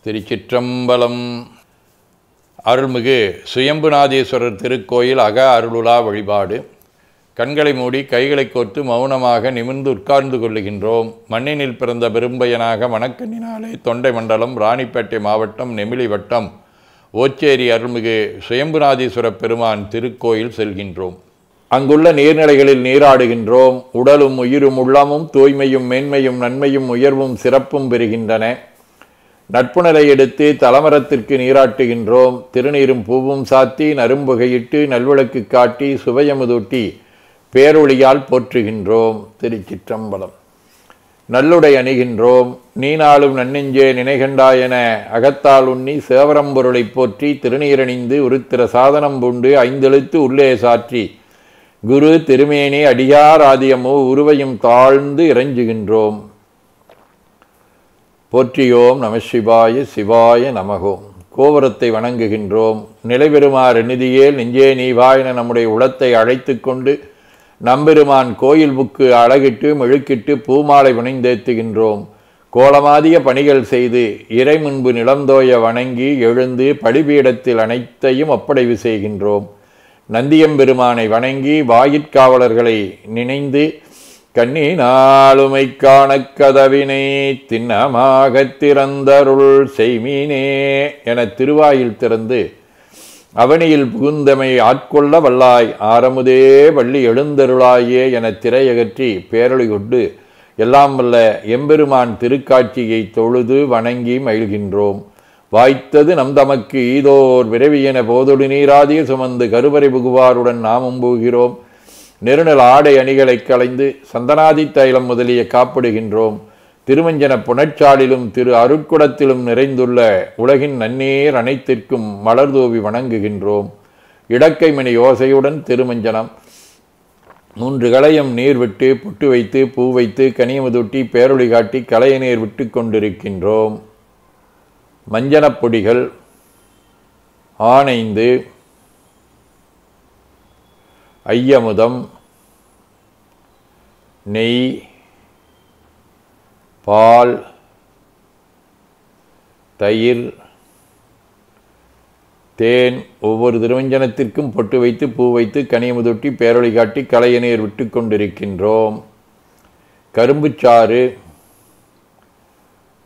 திருச்சிற்றம்பலம். அருள்மிகு சுயம்புநாதீஸ்வரர் திருக்கோயில் அக அருளுலா வழிபாடு. கண்களை மூடி கைகளை கோர்த்து மௌனமாக நிமிர்ந்து உட்கார்ந்து கொள்ளுகின்றோம். மண்ணினில் பிறந்த பெரும்பயனாக மணக்கண்ணினாலே தொண்டை மண்டலம், ராணிப்பேட்டை மாவட்டம், நெமிலி வட்டம், ஓச்சேரி அருள்மிகு சுயம்புநாதீஸ்வர பெருமான் திருக்கோயில் செல்கின்றோம். அங்குள்ள நீர்நிலைகளில் நீராடுகின்றோம். உடலும் உயிரும் உள்ளமும் தூய்மையும் மேன்மையும் நன்மையும் உயர்வும் சிறப்பும் பெறுகின்றன. நட்புணரை எடுத்து தலமரத்திற்கு நீராட்டுகின்றோம். திருநீரும் பூவும் சாத்தி நரும்புகையிட்டு நல்விளக்கு காட்டி சுவையமுதூட்டி பேரொளியால் போற்றுகின்றோம். திருச்சிற்றம்பலம். நல்லுடை அணிகின்றோம். நீனாலும் நன்னெஞ்சே நினைகண்டாயென அகத்தால் உண்ணி சேவரம்பொருளை போற்றி திருநீரணிந்து உருத்திர சாதனம் பூண்டு ஐந்தெழுத்து உள்ளே சாற்றி குரு திருமேனி அடியார் ஆதியமோ உருவையும் தாழ்ந்து இறைஞ்சுகின்றோம். போற்றியோம் நம சிவாய சிவாய நமகோம். கோபுரத்தை வணங்குகின்றோம். நிலைபெறுமாறு நிதியேல் நெஞ்சே நீவாயின நம்முடைய உளத்தை அழைத்து கொண்டு நம்பெருமான் கோயில் புக்கு அழகிட்டு மெழுக்கிட்டு பூமாலை வினைந்தேத்துகின்றோம். கோலமாதிய பணிகள் செய்து இறை முன்பு நிலந்தோய வணங்கி எழுந்து பலிபீடத்தில் அனைத்தையும் ஒப்படைவு செய்கின்றோம். நந்தியம்பெருமானை வணங்கி வாயிற்காவலர்களை நினைந்து கண்ணினாலுமை காண கதவினை திண்ணமாக திறந்தருள் செய்மீனே என திருவாயில் திறந்து அவனியில் புகுந்தமை ஆட்கொள்ள வல்லாய் ஆரமுதே வள்ளி எழுந்தருளாயே என திரையகற்றி பேரொளி கொண்டு எல்லாம் வல்ல எம்பெருமான் திருக்காட்சியை தொழுது வணங்கி மகிழ்கின்றோம். வாய்த்தது நம் தமக்கு ஈதோர் விரைவியென போதொடு நீராதிய சுமந்து கருவறை புகுவாருடன் நாமும் போகிறோம். நெருநல் ஆடை அணிகளை களைந்து சந்தனாதி தைலம் முதலிய காப்பிடுகின்றோம். திருமஞ்சன புனச்சாலிலும் திரு அருட்குடத்திலும் நிறைந்துள்ள உலகின் நன்னீர் அனைத்திற்கும் மலர்தூவி வணங்குகின்றோம். இடக்கைமணி யோசையுடன் திருமஞ்சனம் 3 களையம் நீர் விட்டு புட்டு வைத்து பூ வைத்து கனியமுதூட்டி பேரொளி காட்டி களைய நீர் விட்டு கொண்டிருக்கின்றோம். மஞ்சனப் பொடிகள் ஆனைந்து ஐயமுதம் நெய் பால் தயிர் தேன் ஒவ்வொரு திருமஞ்சனத்திற்கும் பொட்டு வைத்து பூ வைத்து கனியமுதூட்டி பேரொளி காட்டி களைய நீர் விட்டு கொண்டிருக்கின்றோம். கரும்புச்சாறு,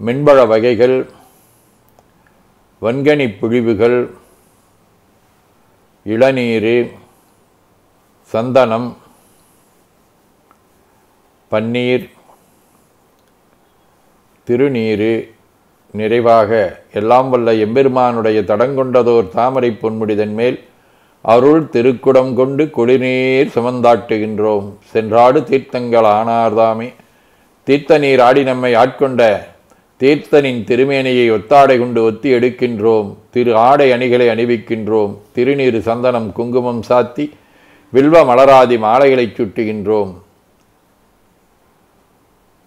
மென்பழ வகைகள், வன்கனி புழிவுகள், இளநீர், சந்தனம், பன்னீர், திருநீரு நிறைவாக எல்லாம் வல்ல எம்பெருமானுடைய தடங்கொண்டதோர் தாமரை பொன்முடிதன் மேல் அருள் திருக்குடம் கொண்டு குளிர்நீர் சுமந்தாட்டுகின்றோம். சென்றாடு தீர்த்தங்கள் ஆனார்தாமே. தீர்த்த நீர் ஆடி நம்மை ஆட்கொண்ட தீர்த்தனின் திருமேனியை ஒத்தாடை கொண்டு ஒத்தி எடுக்கின்றோம். திரு ஆடை அணிகளை அணிவிக்கின்றோம். திருநீரு சந்தனம் குங்குமம் சாத்தி வில்வ மலராதி மாலைகளை சுட்டுகின்றோம்.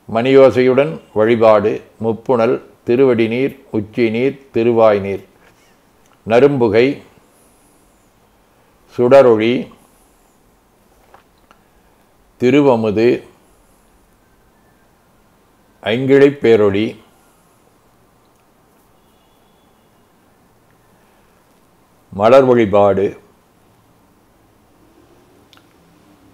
மணியோசையுடன் வழிபாடு. முப்புணல், திருவடி நீர், உச்சி நீர், திருவாய் நீர், நரும்புகை, சுடரொளி, திருவமுது, ஐங்கிழை பேரொளி, மலர் வழிபாடு.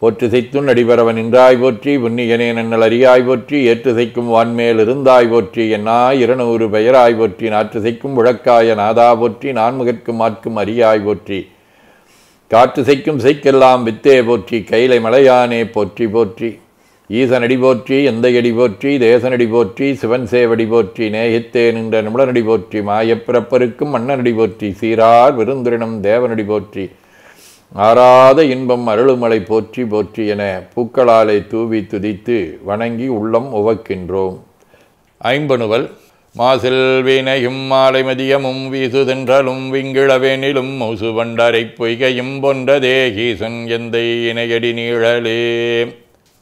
போற்றுசைத்துன் அடிபரவன் நின்றாய் போற்றி புண்ணியனே நன்னல் அறியாய் போற்றி ஏற்றுசைக்கும் வான்மேல் இருந்தாய் போற்றி என்னா 200 பெயராய் போற்றி நாற்றுசைக்கும் முழக்காய நாதா போற்றி நான்முகற்கும் ஆட்கும் அறியாய் போற்றி காற்றுசைக்கும் செய்க்கெல்லாம் வித்தே போற்றி கைலை மலையானே போற்றி போற்றி ஈசனடி போற்றி எந்தையடி போற்றி தேசனடி போற்றி சிவன் சேவடி போற்றி நேயத்தே நின்ற நிமிடனடி போற்றி மாயப்பிறப்பருக்கும் மன்னனடி போற்றி சீரார் விருந்திரினம் தேவனடி போற்றி ஆராத இன்பம் அருளுமலை போற்றி போற்றி என பூக்களாலை தூவி துதித்து வணங்கி உள்ளம் உவக்கின்றோம். ஐம்பனுவல் மாசில் வீணையும் மாலை மதியமும் வீசுதென்றலும் விங்கிழவேனிலும் மௌசு வண்டரை பொய்கையும் பொன்ற தேகீசன் எந்தை இணையடி நீழலே.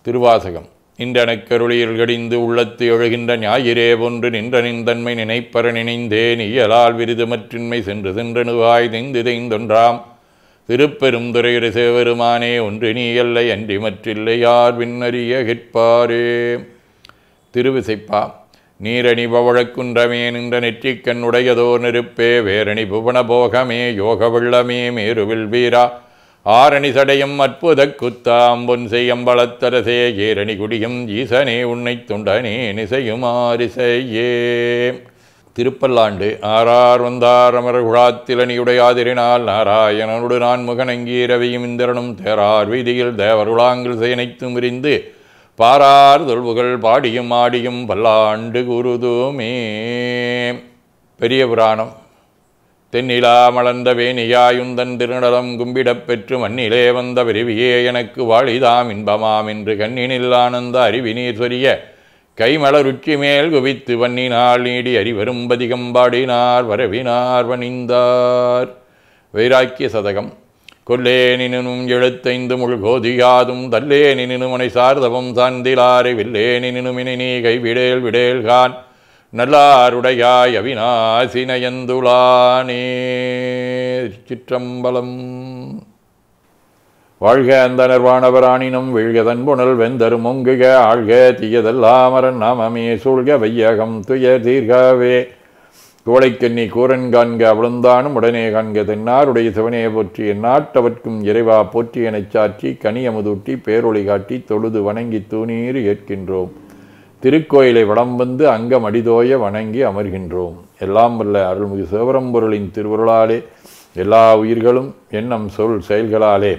திருவாசகம். இன்றனக்கருளியில் கடிந்து உள்ளத்து எழுகின்ற ஞாயிறே ஒன்று நின்ற நின்றன்மை நினைப்பற நினைந்தேன் இயலால் விருது மற்றின்மை சென்று சென்றனுவாய் நெய்ந்து தெய்ந்தொன்றாம் திருப்பெருந்துறையுடைய சிவபெருமானே ஒன்று நீ எல்லை அன்றி மற்றில்லை யார் விண்ணறிய கேட்பாரே. திருவிசைப்பா. நீரணி பவழக்குன்றமே நின்ற நெற்றிக்கண் உடையதோர் நெருப்பே வேரணி புவன போகமே யோக வெள்ளமே மேருவில் வீரா ஆரணி சடையும் அற்புத குத்தாம்பொன் செய்யம்பளத்தரசே ஏரணி குடியும் ஈசனே உன்னை துண்டனே நிசையுமாரிசையே. திருப்பல்லாண்டு ஆறார் வந்தார் அமர் குழாத்திலனியுடையாதிரினால் நாராயணனுடு நான் முகனங்கீரவியும் இந்திரனும் தேரார் வீதியில் தேவருளாங்கள் செய்யனைத்தும் விரிந்து பாரார் தொல்புகள் பாடியும் ஆடியும் பல்லாண்டு குருதுமே. பெரிய புராணம். தென்னிலா மலர்ந்த வேணியாயுந்தன் திருநடம் கும்பிடப் பெற்று மண்ணிலே வந்த விரிவியே எனக்கு வாழிதாம் இன்பமாம் என்று கண்ணினில் ஆனந்த அறிவினீர் சொரிய கைமலருச்சி மேல் குவித்து வன்னினால் நீடி அறிவரும் பதிகம்பாடினார் வரவினார் வணிந்தார். வைராக்கிய சதகம். கொல்லே நினும் எழுத்தைந்து முழ்கோதியாதும் தல்லே நினுமனை சார்தவம் சார்ந்திலாரை வில்லே நினுமினை நீ கைவிடேல் விடேல்கான் நல்லாருடையாய் அவிநாசினயந்துளானே. சிற்றம்பலம். வாழ்க அந்த நிர்வாணவராணினும் வீழ்கதன் புனல் வெந்தரும் ஒங்குக ஆழ்க தீயதல்லாமரன் நாமமே சூழ்க வையகம் துய தீர்கவே. கோழைக்கண்ணி கூரன் காண்க அவளுந்தானும் உடனே காண்க தென்னாருடைய சிவனே போற்றி எந்நாட்டவர்க்கும் இறைவா போற்றி எனச் சாற்றி கனியமுதூட்டி பேரொளி காட்டி தொழுது வணங்கி தூணீர் ஏற்கின்றோம். திருக்கோயிலை வடம் வந்து அங்கம் அடிதோய வணங்கி அமர்கின்றோம். எல்லாம் வல்ல அருள்மிகு சிவபரம்பொருளின் திருவருளாலே எல்லா உயிர்களும் எண்ணம் சொல் செயல்களாலே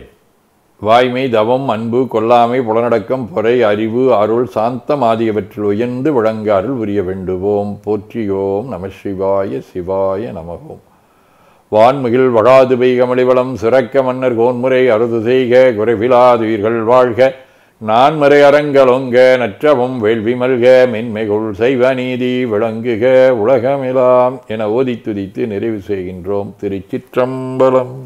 வாய்மை தவம் அன்பு கொல்லாமை புலனடக்கம் பொறை அறிவு அருள் சாந்தம் ஆகியவற்றில் உயர்ந்து விளங்க அருள் புரிய வேண்டுவோம். போற்றியோம் நம சிவாய சிவாய நமகோம். வான்மிகில் வழாது பெய்கமளிவளம் சிறக்க மன்னர் கோன்முறை அறுது செய்க குறைவிலாதுயிர்கள் வாழ்க நான்மறை அரங்கலொங்க நற்றவும் வேள்வி மல்க மென்மைகுள் செய்வ நீதி விளங்குக உலகமெலாம் என ஓதித்துதித்து நிறைவு செய்கின்றோம். திருச்சிற்றம்பலம்.